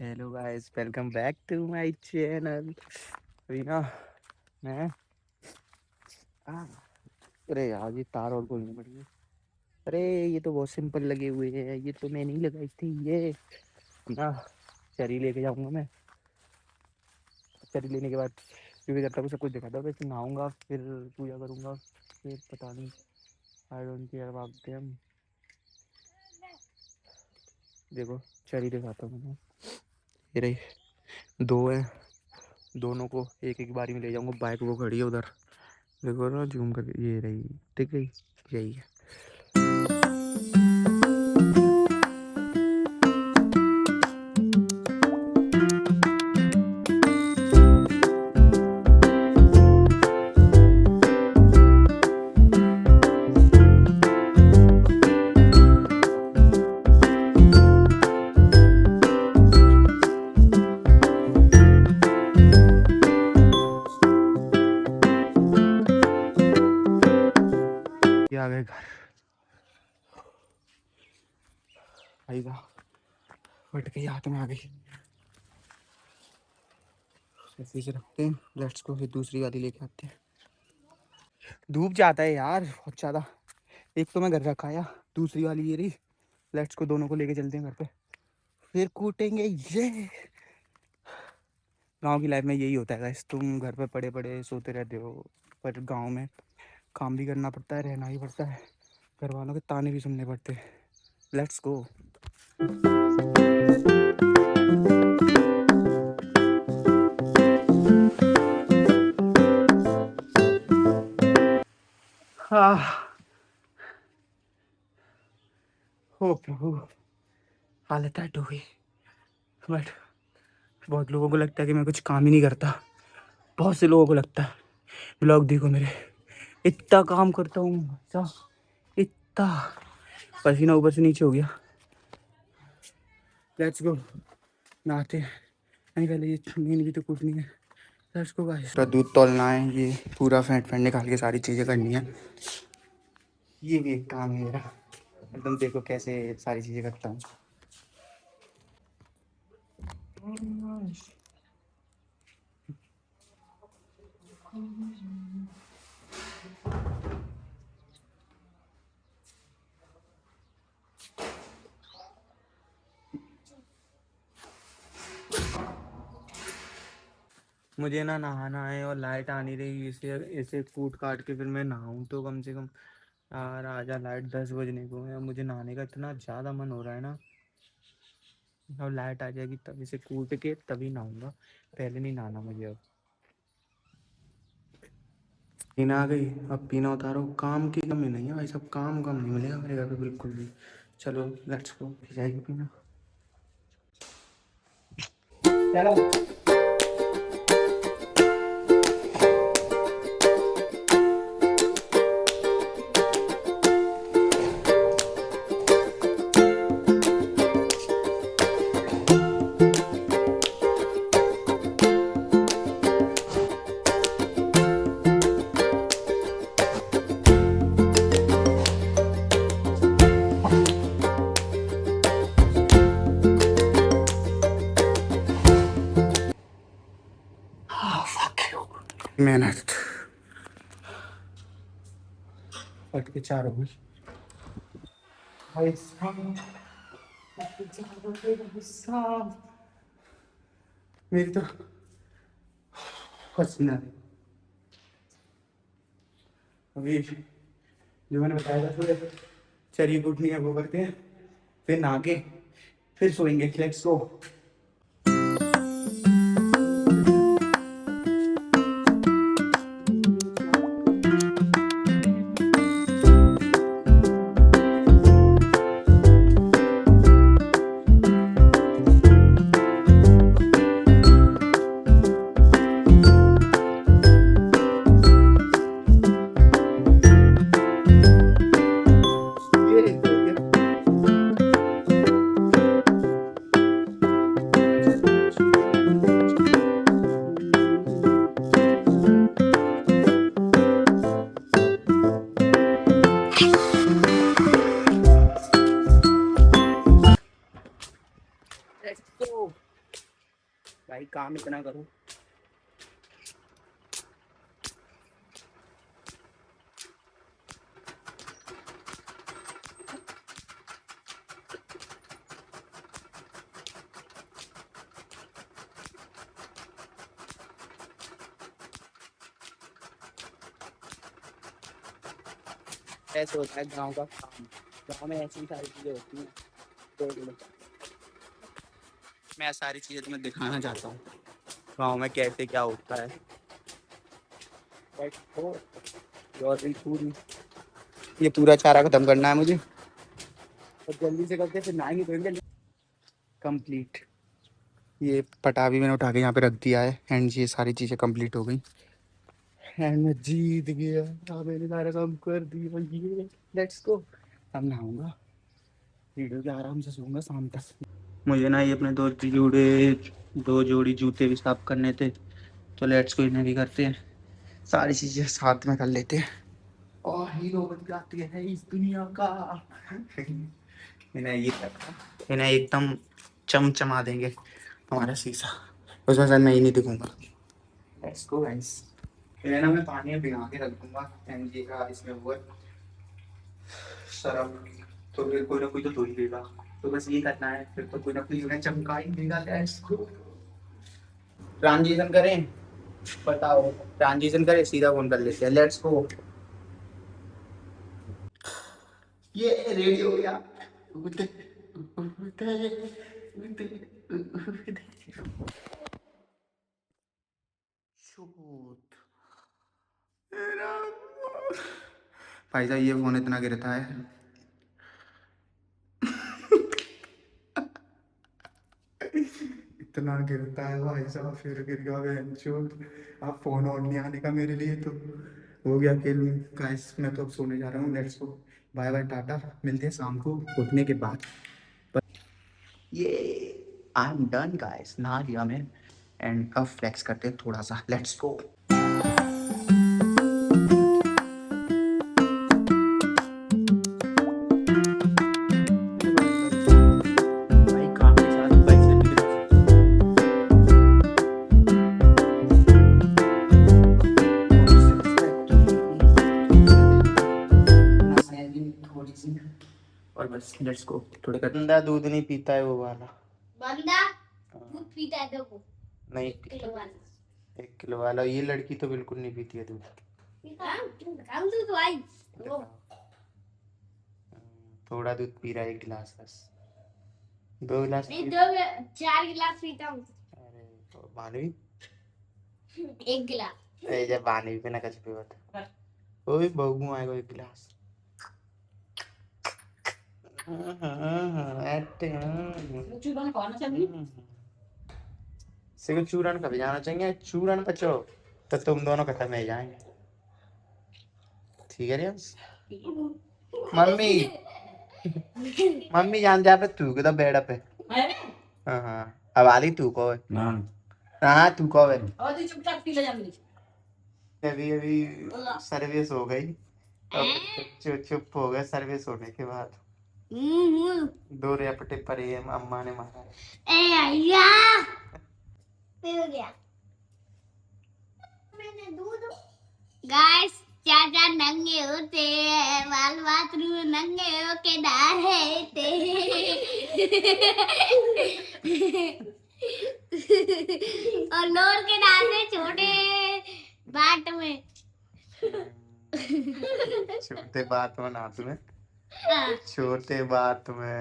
Hello guys, welcome back to my channel. अभी ना मैं आ, अरे यार, ये तार और खोलनी पड़ेगी। अरे ये तो बहुत सिंपल लगे हुए हैं, ये तो मैं नहीं लगाई थी। ये ना चरी लेके जाऊंगा मैं। चरी लेने के बाद क्योंकि जब तक सब कुछ दिखाता हूँ, वैसे नहाऊंगा, फिर पूजा करूंगा, फिर पता नहीं। I don't care about them. देखो, चरी दिखाता हूँ मैं। ये रही, दो है। दोनों को एक एक बारी में ले जाऊंगा। बाइक वो खड़ी है उधर, देखो ना, जूम करके। ये रही, ठीक है, यही है। ये आ गए घर। आएगा, फट गई, हाथ में आ गई। ऐसे ही रखते हैं। लेट्स को फिर दूसरी वाली लेके आते हैं। धूप जाता है यार बहुत ज्यादा। एक तो मैं घर रखा आया, दूसरी वाली ये रही। लेट्स को दोनों को लेके चलते हैं घर पे, फिर कूटेंगे ये। गांव की लाइफ में यही होता है गाइस, तुम घर पे पड़े पड़े सोते रहते हो, पर गांव में काम भी करना पड़ता है, रहना ही पड़ता है, घर वालों के ताने भी सुनने पड़ते हैं। Let's go. ओ प्रभु, हालत टाइट हो गई। बट बहुत लोगों को लगता है कि मैं कुछ काम ही नहीं करता। बहुत से लोगों को लगता है। ब्लॉग देखो मेरे, इतना काम करता हूँ अच्छा, इतना पसीना ऊपर से नीचे हो गया। लेट्स गो, नहाते हैं। नहीं, पहले ये नींद भी तो कूटनी है। Let's go guys. पूरा दूध तौलना है, ये पूरा फैट फैट निकाल के सारी चीज़ें करनी है। ये भी एक काम है मेरा। एकदम देखो कैसे सारी चीज़ें करता हूँ। मुझे ना नहाना है और लाइट आ नहीं रही, इसे ऐसे कूट काट के फिर मैं नहाऊं तो कम से कम। यार आजा, लाइट 10 बजने को है। मुझे नहाने का इतना ज़्यादा मन हो रहा है ना। अब लाइट आ जाएगी तब इसे कूट के तभी नहाऊंगा, पहले नहीं नहाना मुझे। अब पीना आ गई, अब पीना उतारो। काम की कमी नहीं है भाई, सब काम कम नहीं मिलेगा मेरे घर पे बिल्कुल भी। चलो लेट्स गो, पी जाएगी पीना। चलो। मेहनत फट के चार हो गई भाई साहब। फट के चार हो गई भाई साहब। मेरी तो पसीना है। अभी जो मैंने बताया था सुबह, चरी कुटनी है, वो करते हैं, फिर नहा के फिर सोएंगे। Let's go. भाई काम इतना करो। ऐसे होता है गांव का काम। गांव में ऐसी सारी चीजें होती हैं। तो मैं सारी चीजें तुम्हें दिखाना चाहता हूँ गांव में कैसे क्या होता है। और पूरी ये पूरा चारा खत्म करना है मुझे और जल्दी से करके फिर नहाएंगे धोएंगे। कंप्लीट। ये पटा भी मैंने उठा के यहाँ पे रख दिया है एंड ये सारी चीजें कंप्लीट हो गई एंड मैं जीत गया। हाँ मैंने सारा काम कर दिया। ये लेट्स गो। अब नहाऊंगा वीडियो के आराम से सोऊंगा शाम तक। मुझे ना ये अपने दो जोड़ी जूते भी साफ करने थे तो लेट्स को इन्हें भी करते हैं। सारी चीजें साथ में कर लेते हैं और हीरो बन जाते हैं इस दुनिया का। इन्हें ये इन्हें एकदम चमचमा देंगे हमारा शीशा। उसमें सर मैं ही नहीं दिखूंगा। Let's go guys. इन्हें ना मैं पानी में भिगा के रख दूंगा एंड ये का इसमें वो सरफ तो फिर कोई ना कोई तो धो ही देगा। तो बस ये करना है फिर तो कोई ना कोई उन्हें चमका ही देगा। Let's go. ट्रांजिशन करें बताओ। ट्रांजिशन करें सीधा फोन कर लेते हैं। Let's go. ये रेडी हो गया। उठे, उठे, उठे, उठे। शूट। भाई साहब ये फोन इतना गिरता है। इतना गिरता है भाई साहब फिर गिर गया बेंचोद। अब फोन ऑन नहीं आने का मेरे लिए तो हो गया खेल। गाइस मैं तो अब सोने जा रहा हूँ। Let's go. Bye bye tata. मिलते हैं शाम को उठने के बाद। ये आई एम डन गाइस। नहा लिया मैं एंड अब फ्लेक्स करते हैं थोड़ा सा। Let's go. भाई काम के साथ बाइक से भी थोड़ी सी और बस लेट्स गो। थोड़े का बंदा दूध नहीं पीता है वो वाला बंदा दूध पीता है देखो नहीं 1 किलो वाला। ये लड़की तो बिल्कुल नहीं पीती है दूध। थोड़ा दूध पी रहा है 1 गिलास बस। 2 गिलास नहीं 4 गिलास पीता हूँ। अरे तो मानवी 1 गिलास ए जब मानवी पे ना कुछ पीवा था ओए बहु आएगा 1 गिलास। चूरन खाना चाहिए। सिर्फ चूरन कभी जाना चाहिए। चूरन बचो तो तुम दोनों खत्म हो जाएंगे। ठीक है रियांस। मम्मी मम्मी जान जा पे तू के तो बेड पे। हाँ हाँ अब आली तू को ना हाँ तू को और तू चुपचाप पी ले जा मेरी। अभी अभी सर्विस हो गई। अब चुप हो गए सर्विस होने के बाद। 2 रेपटे परे अम्मा ने मारा। हो गया मैंने दूध। गाइस चाचा नंगे होते हैं बाल बाथरूम नंगे होके नहाते और नोर के नहाते छोटे बाट में। छोटे बात में नहाते में छोटे बात में